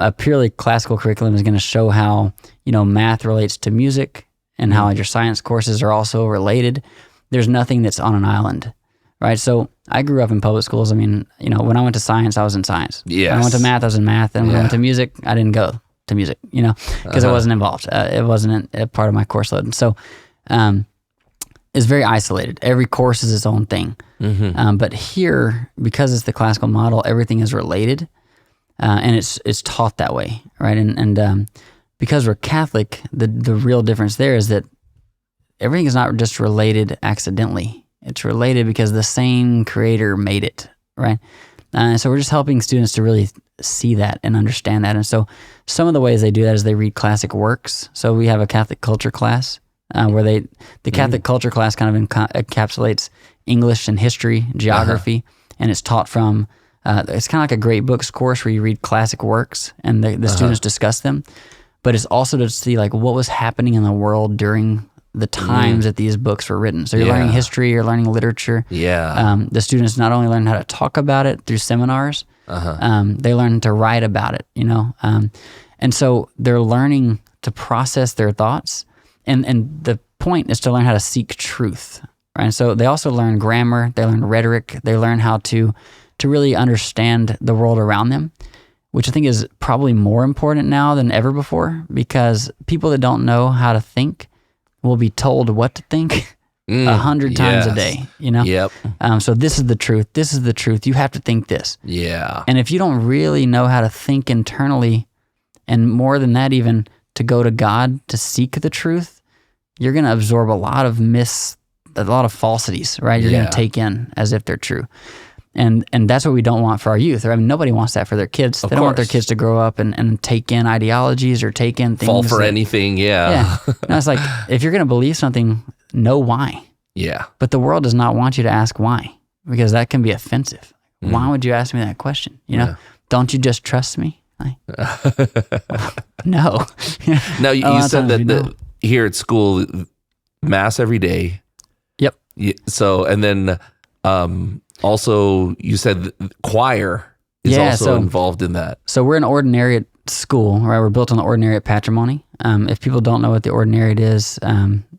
a purely classical curriculum is going to show how, math relates to music and how your science courses are also related. There's nothing that's on an island, right? So I grew up in public schools. I mean, when I went to science, I was in science. Yes. When I went to math, I was in math. And when I went to music, I didn't go to music, because it wasn't involved. It wasn't a part of my course load. And so it's very isolated. Every course is its own thing. But here, because it's the classical model, everything is related, and it's taught that way, right? And because we're Catholic, the real difference there is that everything is not just related accidentally. It's related because the same creator made it, right? So we're just helping students to really see that and understand that. And so some of the ways they do that is they read classic works. So we have a Catholic culture class where the Catholic culture class kind of encapsulates English and history, geography, and it's taught from, it's kind of like a great books course where you read classic works and the students discuss them. But it's also to see like what was happening in the world during the times that these books were written. So you're learning history, you're learning literature. The students not only learn how to talk about it through seminars, they learn to write about it, and so they're learning to process their thoughts. And the point is to learn how to seek truth, right? So they also learn grammar, they learn rhetoric, they learn how to really understand the world around them, which I think is probably more important now than ever before, because people that don't know how to think will be told what to think 100 times a day, So this is the truth. This is the truth. You have to think this. Yeah. And if you don't really know how to think internally, and more than that, even to go to God to seek the truth, you're going to absorb a lot of falsities, right? You're going to take in as if they're true. And that's what we don't want for our youth. I mean, nobody wants that for their kids. They don't want their kids to grow up and take in ideologies or take in things. Fall for anything, No, it's like, if you're going to believe something, know why. Yeah. But the world does not want you to ask why, because that can be offensive. Why would you ask me that question? Don't you just trust me? Like, no. Now, you said that here at school, mass every day. Yep. So, and then also you said choir is also involved in that. So we're an Ordinariate school, right? We're built on the Ordinariate patrimony. If people don't know what the Ordinariate is,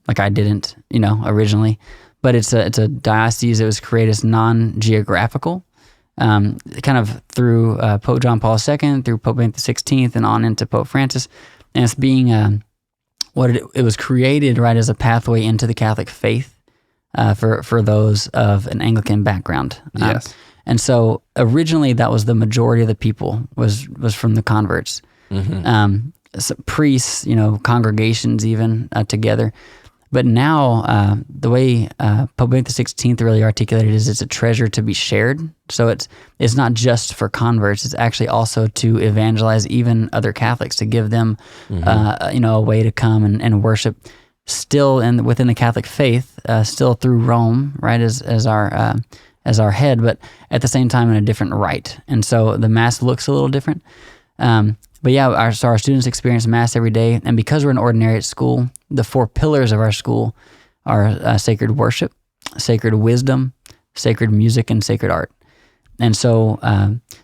like I didn't, originally, but it's a diocese that was created as non-geographical, kind of through Pope John Paul II, through Pope Benedict XVI, and on into Pope Francis. And it's being it was created right as a pathway into the Catholic faith for those of an Anglican background. Yes. And so originally that was the majority of the people was from the converts. So priests, congregations even together. But now the way Pope Benedict XVI really articulated is it's a treasure to be shared. So it's not just for converts, it's actually also to evangelize even other Catholics, to give them a way to come and worship still within the Catholic faith, still through Rome, right, as our head, but at the same time in a different rite. And so the Mass looks a little different. But yeah, our students experience Mass every day, and because we're an Ordinariate school, the 4 pillars of our school are sacred worship, sacred wisdom, sacred music, and sacred art. And so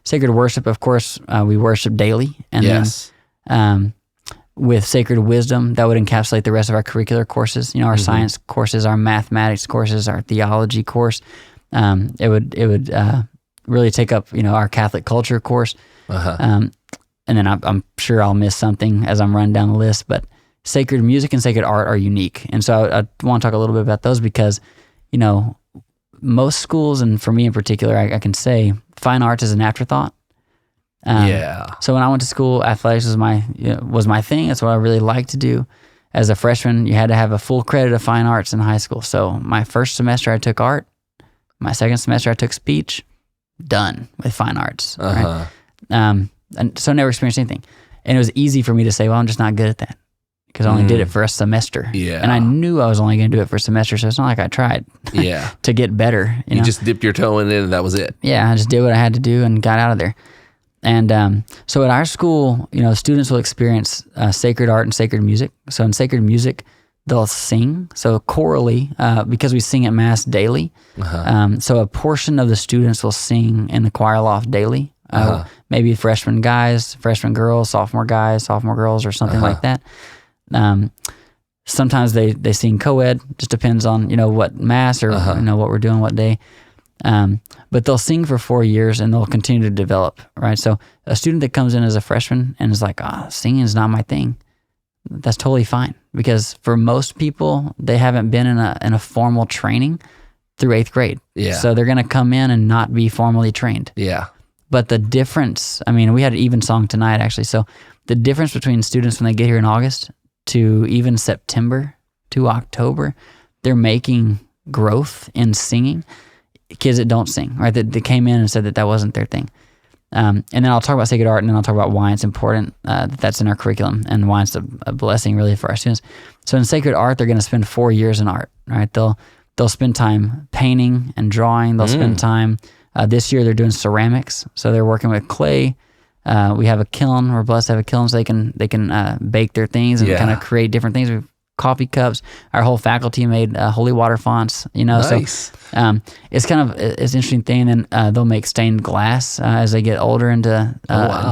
sacred worship, of course, we worship daily, and then with sacred wisdom, that would encapsulate the rest of our curricular courses. Our science courses, our mathematics courses, our theology course. It would really take up our Catholic culture course. And then I'm sure I'll miss something as I'm running down the list, but sacred music and sacred art are unique. And so I want to talk a little bit about those because, most schools, and for me in particular, I can say fine arts is an afterthought. So when I went to school, athletics was my thing. That's what I really liked to do. As a freshman, you had to have a full credit of fine arts in high school. So my first semester I took art. My second semester I took speech. Done with fine arts. Right? And so I never experienced anything. And it was easy for me to say, well, I'm just not good at that because I only did it for a semester. Yeah. And I knew I was only going to do it for a semester, so it's not like I tried to get better. You know? just dipped your toe in it and that was it. Yeah, I just did what I had to do and got out of there. And so at our school, students will experience sacred art and sacred music. So in sacred music, they'll sing. So chorally, because we sing at Mass daily, so a portion of the students will sing in the choir loft daily. Maybe freshman guys, freshman girls, sophomore guys, sophomore girls, or something like that. Sometimes they sing co-ed, just depends on, what mass or, what we're doing, what day. But they'll sing for 4 years and they'll continue to develop, right? So a student that comes in as a freshman and is like, singing is not my thing, that's totally fine. Because for most people, they haven't been in a formal training through 8th grade. Yeah. So they're going to come in and not be formally trained. Yeah. But the difference, we had an even song tonight, actually. So the difference between students when they get here in August to even September to October, they're making growth in singing. Kids that don't sing, right? That came in and said that wasn't their thing. And then I'll talk about Sacred Art, and then I'll talk about why it's important that's in our curriculum and why it's a blessing really for our students. So in Sacred Art, they're going to spend 4 years in art, right? They'll spend time painting and drawing. They'll spend time, this year they're doing ceramics. So they're working with clay. We have a kiln. We're blessed to have a kiln so they can bake their things and kind of create different things. We've coffee cups. Our whole faculty made holy water fonts, Nice. So it's kind of it's an interesting thing. And they'll make stained glass as they get older into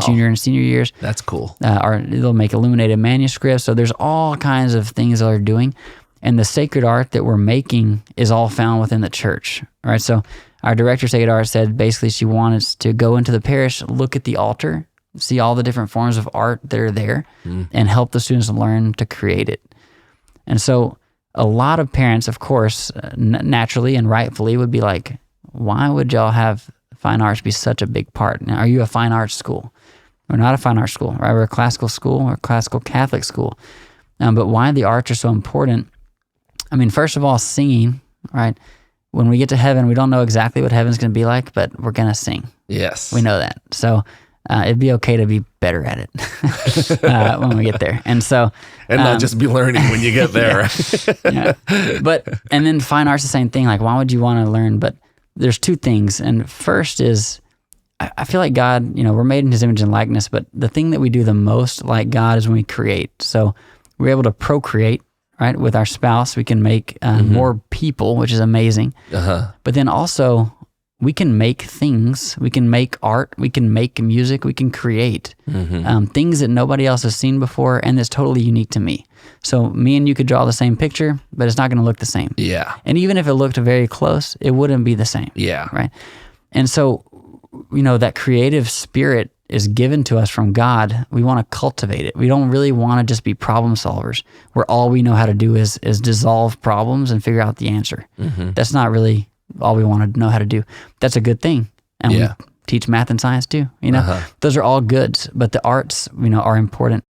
junior and senior years. That's cool. Or they'll make illuminated manuscripts. So there's all kinds of things that they're doing. And the sacred art that we're making is all found within the church, right? So our director of Sacred Art said basically she wanted us to go into the parish, look at the altar, see all the different forms of art that are there, and help the students learn to create it. And so a lot of parents, of course, naturally and rightfully would be like, why would y'all have fine arts be such a big part? Now, are you a fine arts school? We're not a fine arts school, right? We're a classical school or a classical Catholic school. But why the arts are so important? First of all, singing, right? When we get to heaven, we don't know exactly what heaven's going to be like, but we're going to sing. Yes. We know that. So it'd be okay to be better at it when we get there. And so... And not just be learning when you get there. And then fine art's the same thing. Like, why would you want to learn? But there's two things. And first is, I feel like God, we're made in his image and likeness, but the thing that we do the most like God is when we create. So we're able to procreate, right? With our spouse, we can make more people, which is amazing. But then also, we can make things, we can make art, we can make music, we can create things that nobody else has seen before, and that's totally unique to me. So me and you could draw the same picture, but it's not going to look the same. Yeah. And even if it looked very close, it wouldn't be the same. Yeah. Right? And so, that creative spirit is given to us from God. We want to cultivate it. We don't really want to just be problem solvers where all we know how to do is dissolve problems and figure out the answer. That's not really all we want to know how to do. That's a good thing. And we teach math and science too. Those are all goods, but the arts, are important.